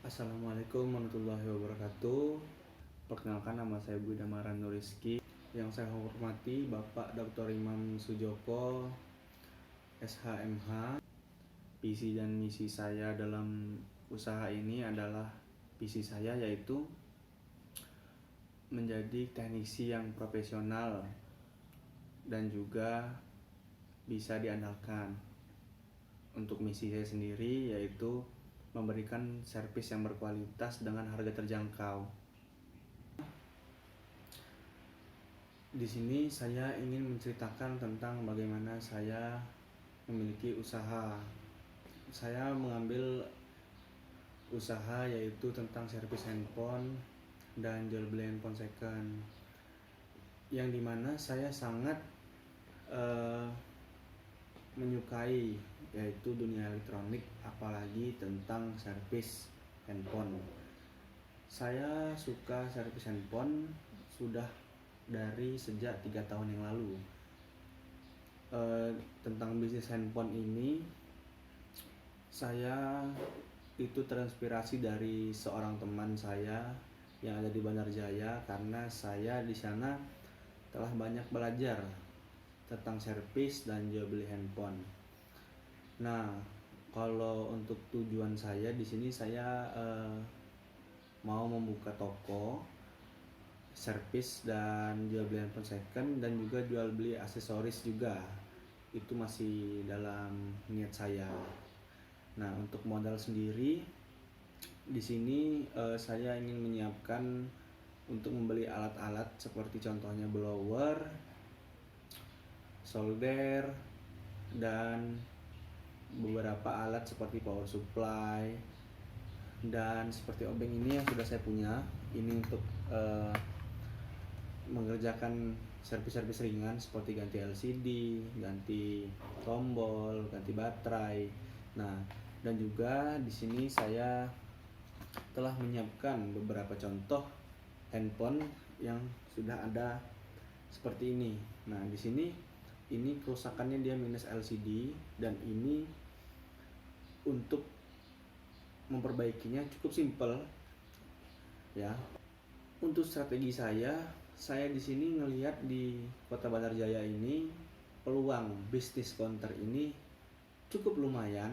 Assalamualaikum warahmatullahi wabarakatuh. Perkenalkan, nama saya Budi Damaran Nuriski. Yang saya hormati Bapak Dr. Imam Sujoko, SHMH. Visi dan misi saya dalam usaha ini adalah visi saya yaitu menjadi teknisi yang profesional dan juga bisa diandalkan. Untuk misi saya sendiri yaitu memberikan servis yang berkualitas dengan harga terjangkau. Di sini saya ingin menceritakan tentang bagaimana saya memiliki usaha. Saya mengambil usaha yaitu tentang servis handphone dan jual beli handphone second, yang dimana saya sangat menyukai yaitu dunia elektronik, apalagi tentang servis handphone. Saya suka servis handphone sudah dari sejak 3 tahun yang lalu. Tentang bisnis handphone ini saya itu terinspirasi dari seorang teman saya yang ada di Bandar Jaya, karena saya di sana telah banyak belajar tentang servis dan jual beli handphone. Nah, kalau untuk tujuan saya di sini saya mau membuka toko servis dan jual beli handphone second dan juga jual beli aksesoris juga. Itu masih dalam niat saya. Nah, untuk modal sendiri di sini saya ingin menyiapkan untuk membeli alat-alat seperti contohnya blower, solder, dan beberapa alat seperti power supply, dan seperti obeng ini yang sudah saya punya. Ini untuk mengerjakan servis-servis ringan seperti ganti LCD, ganti tombol, ganti baterai. Nah, dan juga di sini saya telah menyiapkan beberapa contoh handphone yang sudah ada seperti ini. Nah, di sini ini kerusakannya dia minus LCD, dan ini untuk memperbaikinya cukup simpel ya. Untuk strategi saya di sini ngelihat di Kota Bandar Jaya ini peluang bisnis counter ini cukup lumayan.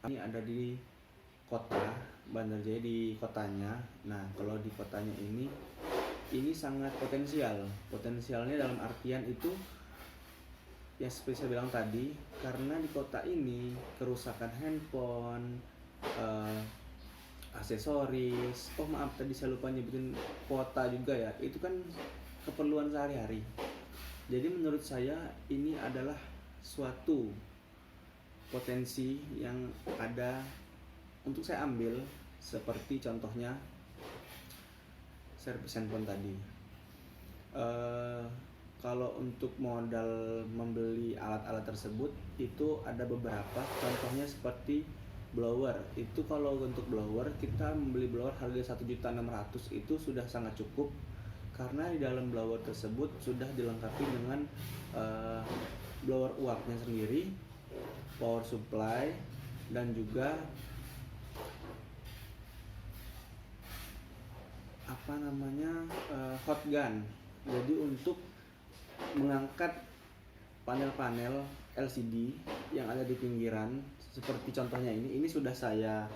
Ini ada di kota Bandar Jaya, di kotanya. Nah, kalau di kotanya ini sangat potensial. Potensialnya dalam artian itu yang seperti saya bilang tadi, karena di kota ini kerusakan handphone, aksesoris, maaf tadi saya lupa nyebutin kuota juga ya, itu kan keperluan sehari-hari. Jadi menurut saya ini adalah suatu potensi yang ada untuk saya ambil, seperti contohnya servis handphone tadi. Kalau untuk modal membeli alat-alat tersebut itu ada beberapa, contohnya seperti blower. Itu kalau untuk blower kita membeli blower harga 1.600.000 itu sudah sangat cukup, karena di dalam blower tersebut sudah dilengkapi dengan blower uapnya sendiri, power supply, dan juga hot gun. Jadi untuk mengangkat panel-panel LCD yang ada di pinggiran seperti contohnya ini sudah saya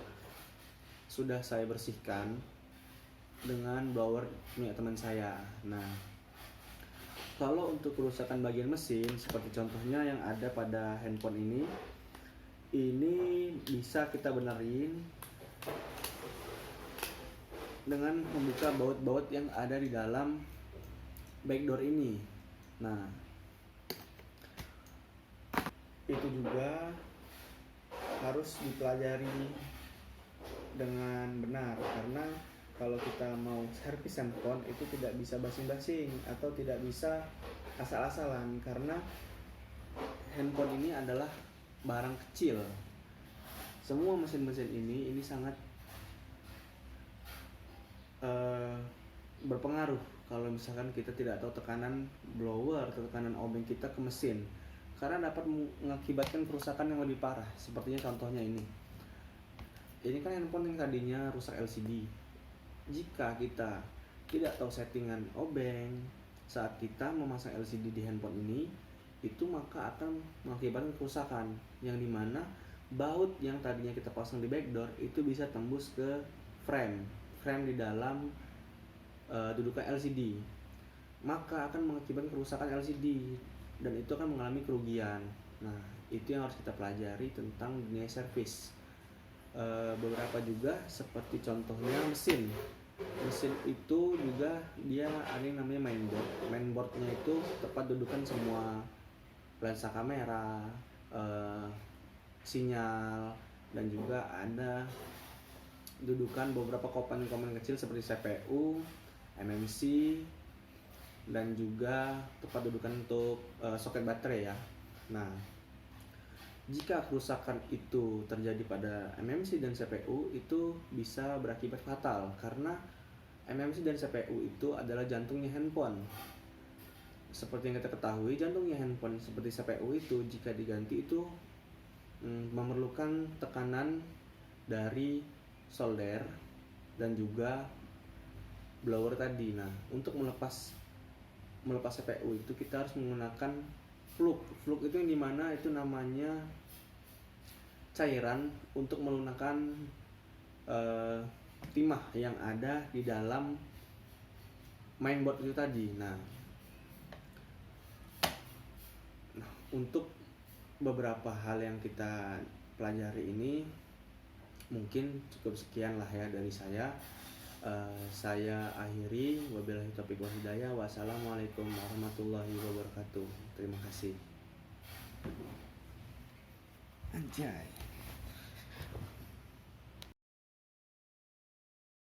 bersihkan dengan blower punya teman saya. Nah, kalau untuk kerusakan bagian mesin seperti contohnya yang ada pada handphone ini bisa kita benerin dengan membuka baut-baut yang ada di dalam backdoor ini. Nah, itu juga harus dipelajari dengan benar, karena kalau kita mau servis handphone itu tidak bisa basing-basing atau tidak bisa asal-asalan, karena handphone ini adalah barang kecil. Semua mesin-mesin ini sangat berpengaruh kalau misalkan kita tidak tahu tekanan blower atau tekanan obeng kita ke mesin, karena dapat mengakibatkan kerusakan yang lebih parah, sepertinya contohnya ini. ini kan handphone yang tadinya rusak LCD. Jika kita tidak tahu settingan obeng saat kita memasang LCD di handphone ini, itu maka akan mengakibatkan kerusakan, yang dimana baut yang tadinya kita pasang di backdoor itu bisa tembus ke frame di dalam dudukan LCD, maka akan mengakibatkan kerusakan LCD dan itu akan mengalami kerugian. Nah, itu yang harus kita pelajari tentang dunia servis. Beberapa juga seperti contohnya mesin itu juga dia ada yang namanya mainboardnya itu tepat dudukan semua lensa kamera, sinyal, dan juga ada dudukan beberapa komponen kecil seperti CPU, MMC, dan juga tempat dudukan untuk soket baterai ya. Nah, jika kerusakan itu terjadi pada MMC dan CPU, itu bisa berakibat fatal karena MMC dan CPU itu adalah jantungnya handphone. Seperti yang kita ketahui, jantungnya handphone seperti CPU itu jika diganti itu memerlukan tekanan dari solder dan juga blower tadi. Nah, untuk melepas CPU itu kita harus menggunakan fluk itu yang dimana itu namanya cairan untuk melunakkan timah yang ada di dalam mainboard itu tadi. Nah, untuk beberapa hal yang kita pelajari ini mungkin cukup sekian lah ya dari saya. Saya akhiri, wabillahi taufiq wal hidayah. Wassalamualaikum warahmatullahi wabarakatuh. Terima kasih. Anjay.